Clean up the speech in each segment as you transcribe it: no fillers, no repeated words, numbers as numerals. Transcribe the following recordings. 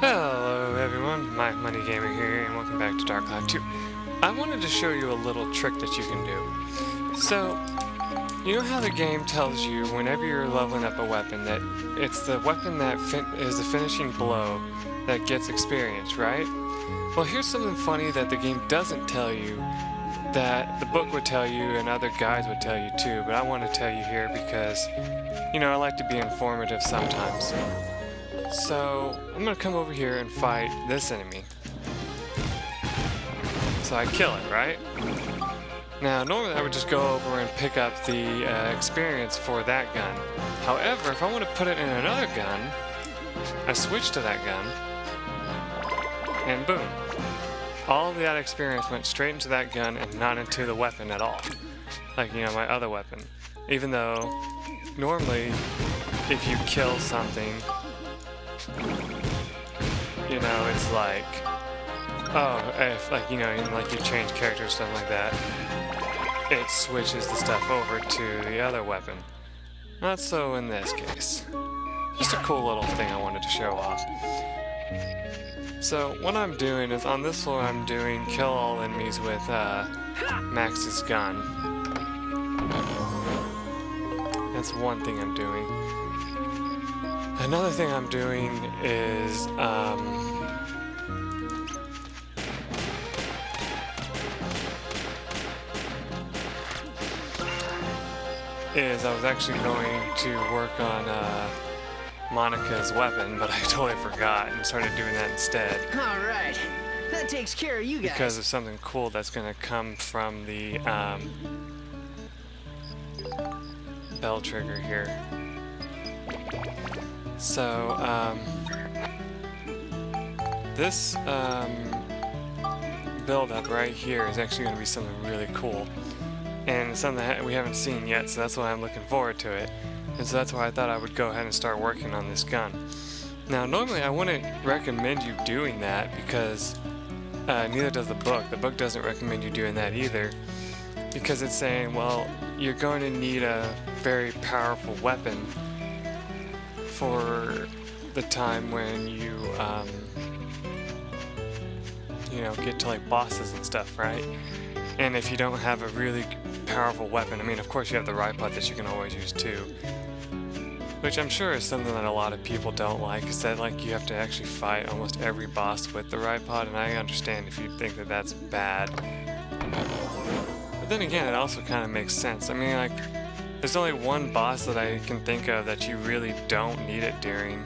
Hello everyone, MikeMoneyGMR here, and welcome back to Dark Cloud 2. I wanted to show you a little trick that you can do. So, you know how the game tells you whenever you're leveling up a weapon that it's the weapon that is the finishing blow that gets experience, right? Well, here's something funny that the game doesn't tell you that the book would tell you and other guides would tell you too, but I want to tell you here because, you know, I like to be informative sometimes. So, I'm going to come over here and fight this enemy. So I kill it, right? Now, normally I would just go over and pick up the experience for that gun. However, if I want to put it in another gun, I switch to that gun, and boom. All of that experience went straight into that gun and not into the weapon at all. Like, you know, my other weapon. Even though, normally, if you kill something, you know, it's like, oh, if, like, you know, like you change characters or something like that, it switches the stuff over to the other weapon. Not so in this case. Just a cool little thing I wanted to show off. So, what I'm doing is, on this floor I'm doing kill all enemies with Max's gun. That's one thing I'm doing. Another thing I'm doing is, I was actually going to work on Monica's weapon, but I totally forgot and started doing that instead. Alright, that takes care of you guys. Because of something cool that's going to come from the bell trigger here. So, this build-up right here is actually going to be something really cool. And something that we haven't seen yet, so that's why I'm looking forward to it. And so that's why I thought I would go ahead and start working on this gun. Now, normally I wouldn't recommend you doing that because neither does the book. The book doesn't recommend you doing that either. Because it's saying, well, you're going to need a very powerful weapon for the time when you, you know, get to like bosses and stuff, right? And if you don't have a really powerful weapon, I mean, of course you have the ripod that you can always use too. Which I'm sure is something that a lot of people don't like, is that like you have to actually fight almost every boss with the ripod, and I understand if you think that that's bad. But then again, it also kind of makes sense. I mean, like, there's only one boss that I can think of that you really don't need it during.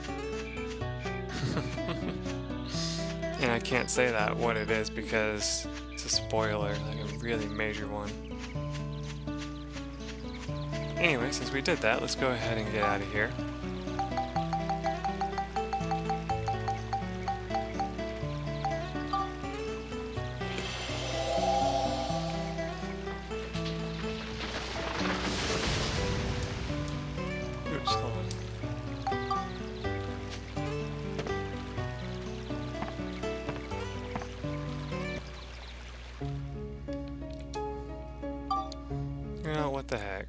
And I can't say that what it is because it's a spoiler, like a really major one. Anyway, since we did that, let's go ahead and get out of here. Oops, hold on. You know, what the heck.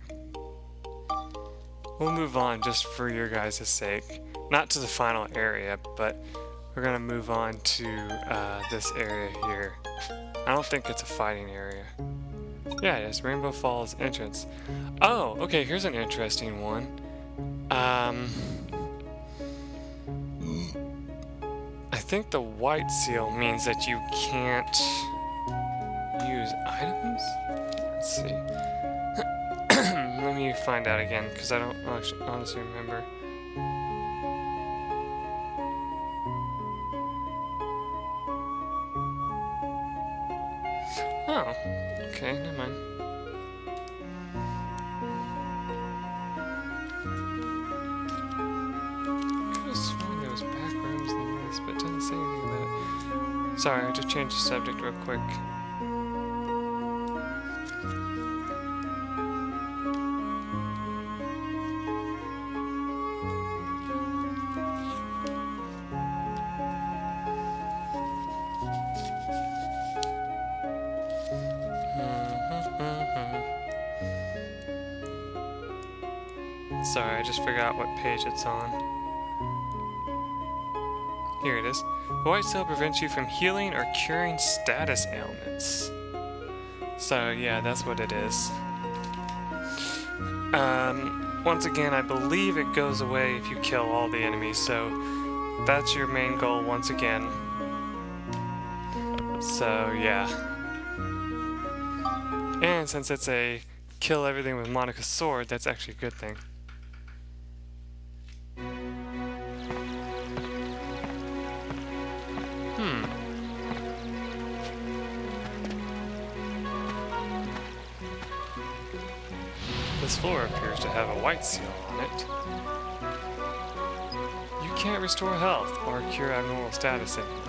We'll move on just for your guys' sake. Not to the final area, but we're gonna move on to this area here. I don't think it's a fighting area. Yeah, it is. Rainbow Falls entrance. Oh, okay, here's an interesting one. I think the white seal means that you can't use items? Let's see. Let me find out again, because I don't honestly remember. Oh, okay, never mind. I could have sworn there was back rooms in this, but it doesn't say anything about it. Sorry, I just changed the subject real quick. Sorry, I just forgot what page it's on. Here it is. The white cell prevents you from healing or curing status ailments. So yeah, that's what it is. Once again, I believe it goes away if you kill all the enemies, so that's your main goal once again. So yeah. And since it's a kill everything with Monica's sword, that's actually a good thing. This floor appears to have a white seal on it. You can't restore health or cure abnormal status anymore.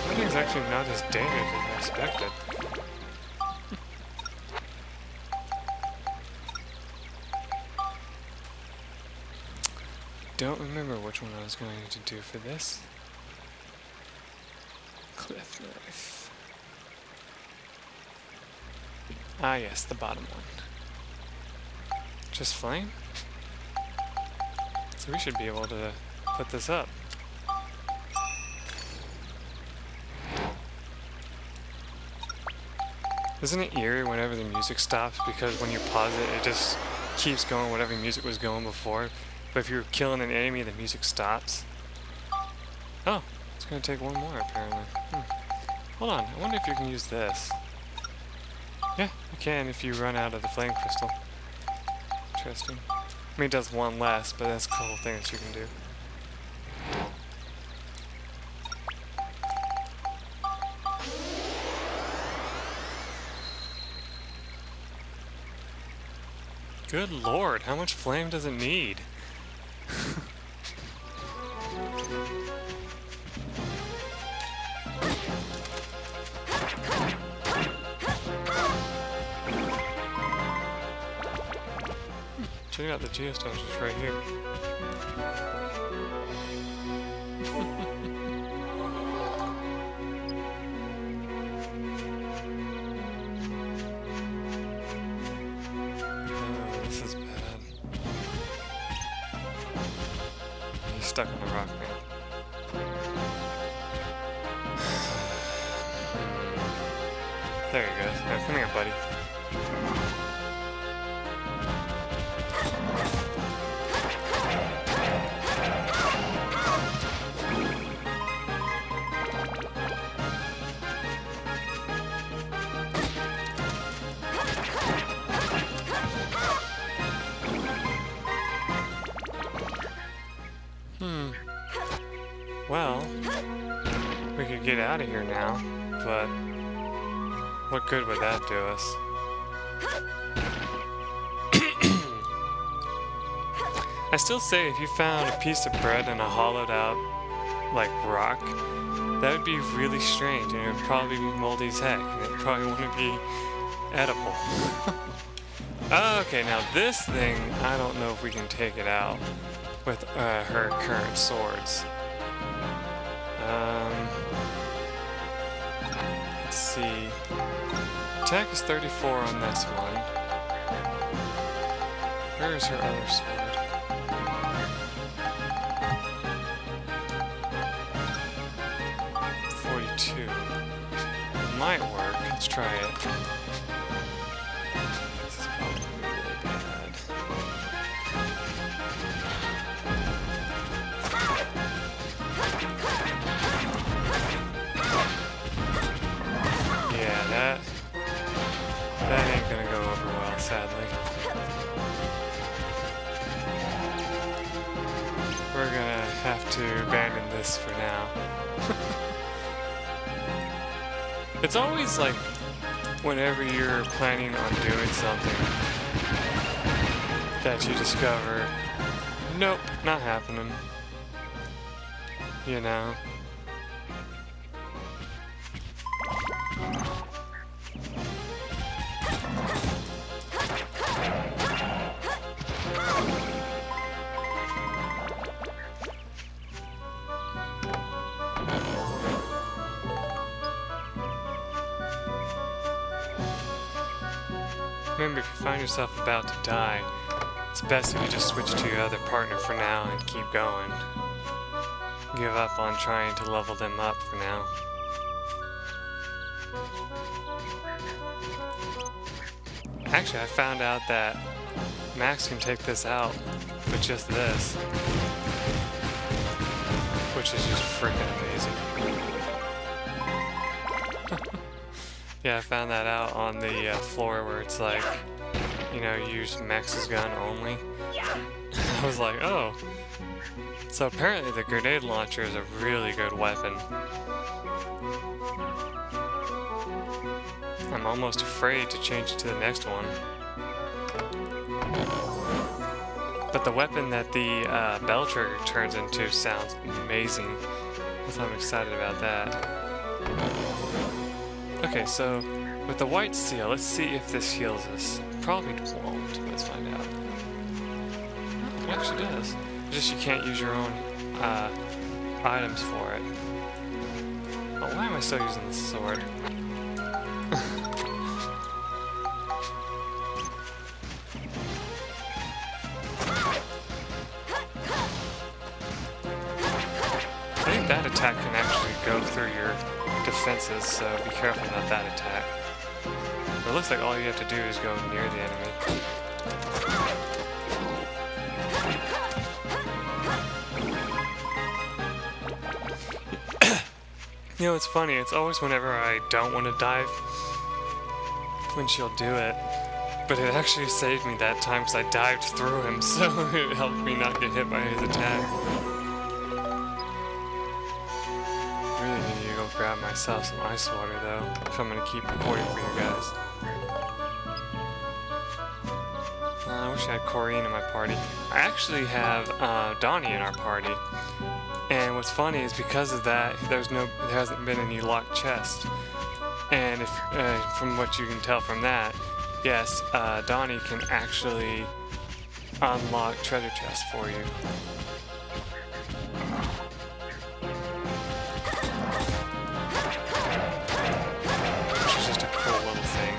That thing's actually not as dangerous as I expected. Don't remember which one I was going to do for this. Cliff knife. Ah yes, the bottom one. Just flame? So we should be able to put this up. Isn't it eerie whenever the music stops? Because when you pause it, it just keeps going whatever music was going before. But if you're killing an enemy, the music stops. Oh, it's gonna take one more apparently. Hold on, I wonder if you can use this. Yeah, you can if you run out of the flame crystal. Interesting. I mean, it does one less, but that's a cool thing that you can do. Good lord, how much flame does it need? Check out the geostones just right here. Oh, this is bad. He's stuck on the rock now. There he goes. Now, come here, buddy. Well, we could get out of here now, but what good would that do us? I still say if you found a piece of bread in a hollowed out, like, rock, that would be really strange, and it would probably be moldy as heck, and it probably wouldn't be edible. Okay, now this thing, I don't know if we can take it out with her current swords. Let's see. Attack is 34 on this one. Where is her other sword? Might work. Let's try it. This is probably really bad. Yeah, that ain't gonna go over well, sadly. We're gonna have to abandon this for now. It's always like, whenever you're planning on doing something, that you discover, nope, not happening. You know? remember, if you find yourself about to die, it's best if you just switch to your other partner for now and keep going. Give up on trying to level them up for now. Actually, I found out that Max can take this out with just this, which is just freaking amazing. Yeah, I found that out on the floor where it's like, you know, use Max's gun only. I was like, oh. So apparently the grenade launcher is a really good weapon. I'm almost afraid to change it to the next one. But the weapon that the bell trigger turns into sounds amazing. So I'm excited about that. Okay, so with the white seal, let's see if this heals us. Probably won't. Let's find out. It actually does. It's just you can't use your own items for it. But why am I still using the sword? I think that attack can actually go through your defenses, so be careful about that attack. But it looks like all you have to do is go near the enemy. You know, it's funny, it's always whenever I don't want to dive when she'll do it. But it actually saved me that time because I dived through him, so it helped me not get hit by his attack. I really need to go grab myself some ice water though, if I'm going to keep recording for you guys. I wish I had Corrine in my party. I actually have Donnie in our party. And what's funny is because of that, there hasn't been any locked chests. And if, from what you can tell from that, yes, Donnie can actually unlock treasure chests for you. Which is just a cool little thing.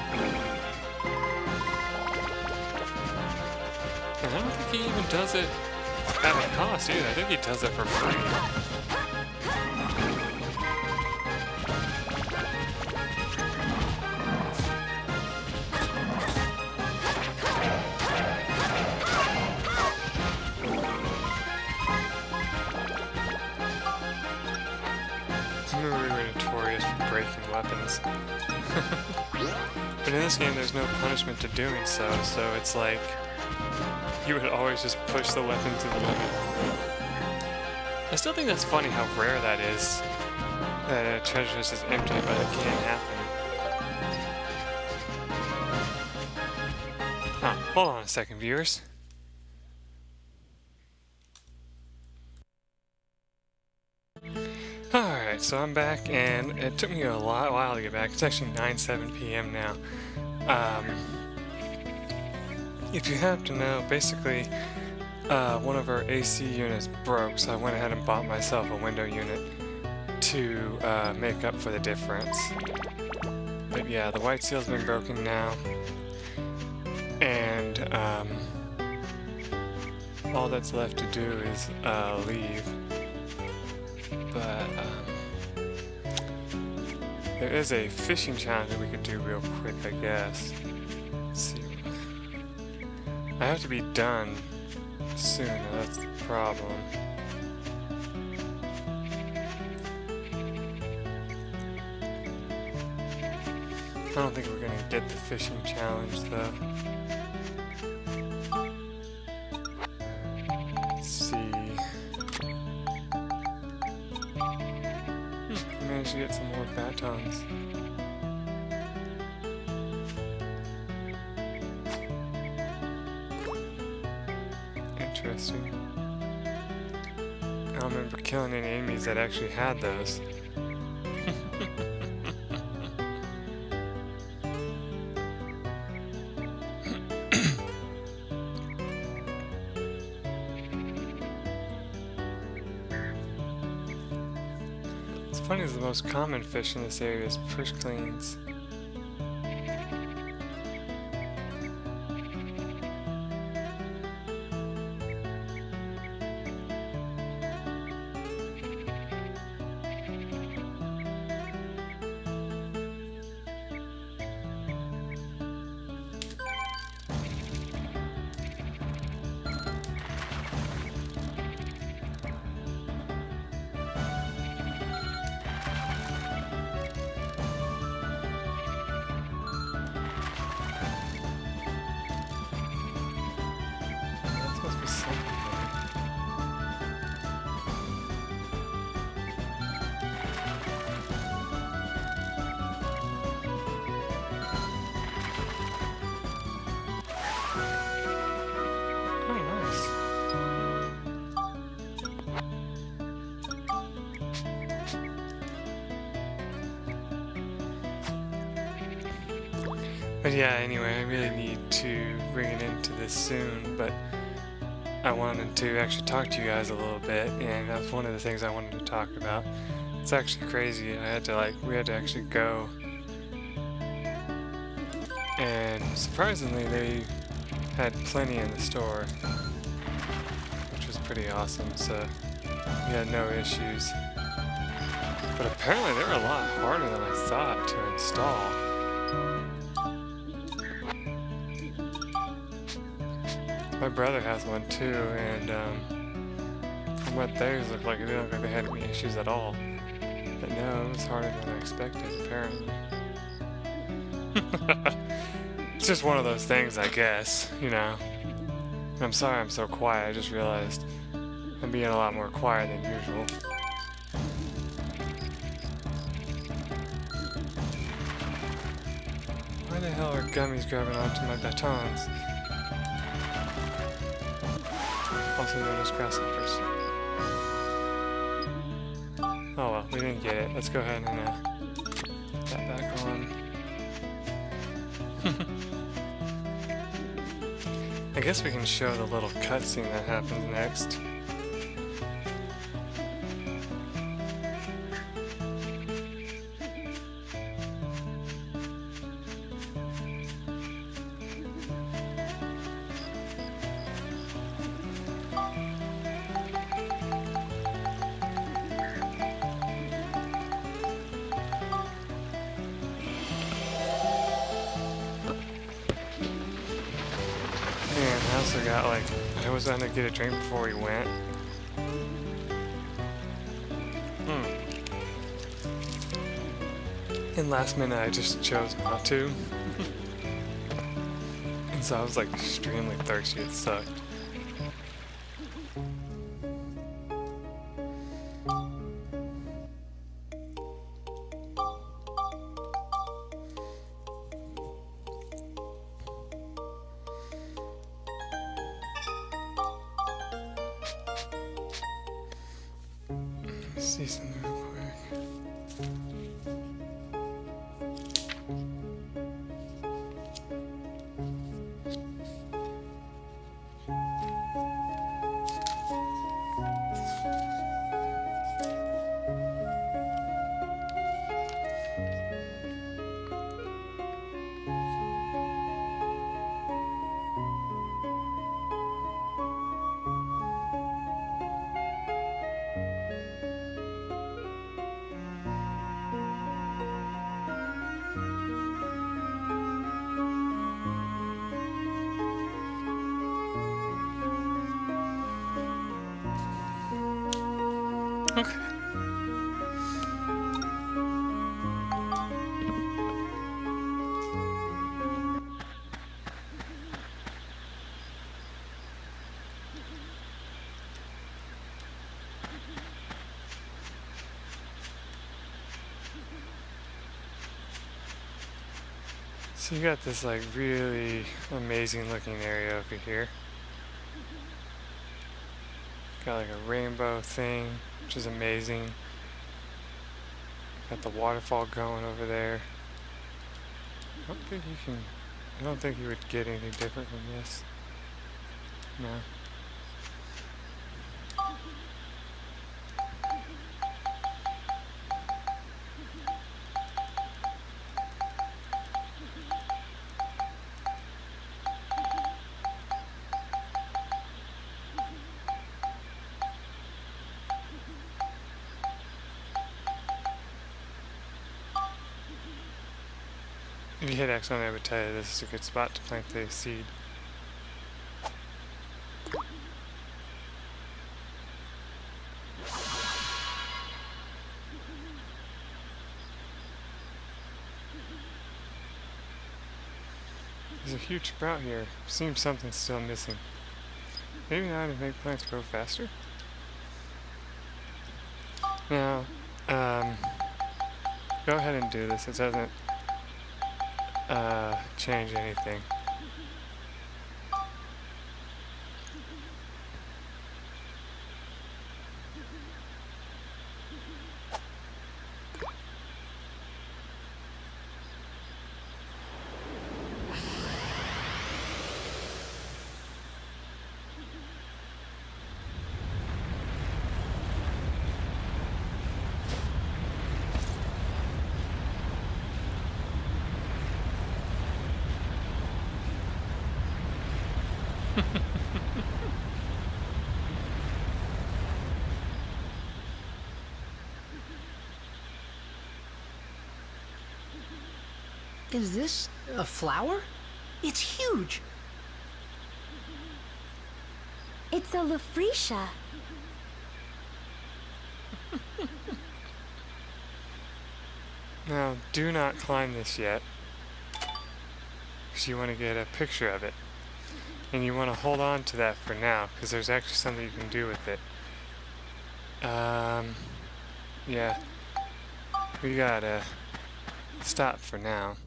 And I don't think he even does it at a cost either. I think he does it for free. I remember we were notorious for breaking weapons. But in this game there's no punishment to doing so, so it's like you would always just push the weapon to the limit. I still think that's funny how rare that is. That a treasure chest is empty, but it can happen. Oh, hold on a second, viewers. Alright, so I'm back, and it took me a while to get back. It's actually 9:07 p.m. now. If you have to know, basically, one of our AC units broke, so I went ahead and bought myself a window unit to make up for the difference. But yeah, the white seal's been broken now, and all that's left to do is leave. But there is a fishing challenge that we could do real quick, I guess. Let's see. I have to be done soon, that's the problem. I don't think we're gonna get the fishing challenge though. Let's see. I managed to get some more batons. Interesting. I don't remember killing any enemies that actually had those. It's funny, the most common fish in this area is prickleans. But yeah, anyway, I really need to bring it into this soon, but I wanted to actually talk to you guys a little bit, and that's one of the things I wanted to talk about. It's actually crazy. We had to actually go, and surprisingly, they had plenty in the store, which was pretty awesome, so we had no issues. But apparently they were a lot harder than I thought to install. My brother has one too, and from what theirs looked like, it didn't look like they had any issues at all. But no, it was harder than I expected, apparently. It's just one of those things, I guess, you know. And I'm sorry I'm so quiet, I just realized I'm being a lot more quiet than usual. Why the hell are gummies grabbing onto my batons? Also known as grasshoppers. Oh well, we didn't get it. Let's go ahead and put that back on. I guess we can show the little cutscene that happens next. Man, I also got I was going to get a drink before we went. And last minute I just chose not to. And so I was extremely thirsty, it sucked. See something real quick. Okay. So you got this really amazing looking area over here. Got a rainbow thing, which is amazing. Got the waterfall going over there. I don't think you would get anything different from this. No. If you hit X on it, I would tell you this is a good spot to plant the seed. There's a huge sprout here. Seems something's still missing. Maybe not to make plants grow faster? Now, go ahead and do this. It doesn't change anything. Is this a flower? It's huge. It's a Lafretia. Now, do not climb this yet, because you want to get a picture of it. And you want to hold on to that for now, because there's actually something you can do with it. Yeah. We gotta stop for now.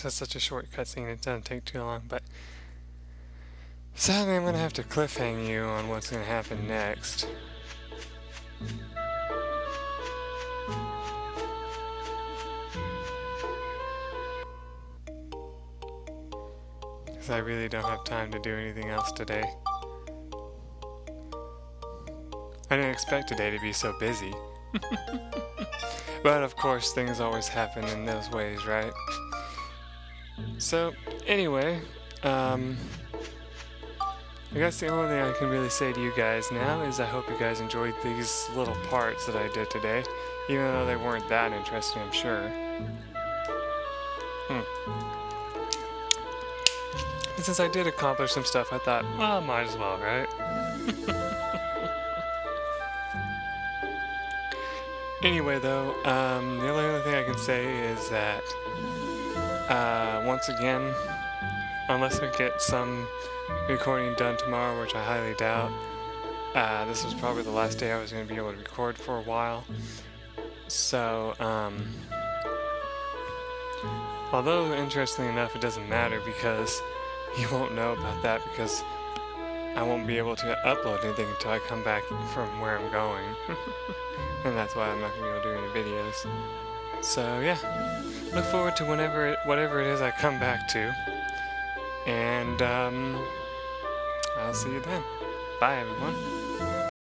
That's such a short cutscene, it doesn't take too long, but sadly I'm gonna have to cliffhang you on what's gonna happen next. Because I really don't have time to do anything else today. I didn't expect today to be so busy. But of course, things always happen in those ways, right? So, anyway, I guess the only thing I can really say to you guys now is I hope you guys enjoyed these little parts that I did today, even though they weren't that interesting, I'm sure. And since I did accomplish some stuff, I thought, well, might as well, right? Anyway, though, the only other thing I can say is that, once again, unless I get some recording done tomorrow, which I highly doubt, this was probably the last day I was going to be able to record for a while. So, although interestingly enough, it doesn't matter because you won't know about that because I won't be able to upload anything until I come back from where I'm going. And that's why I'm not going to be able to do any videos. So yeah, look forward to whatever it is I come back to. And I'll see you then. Bye everyone.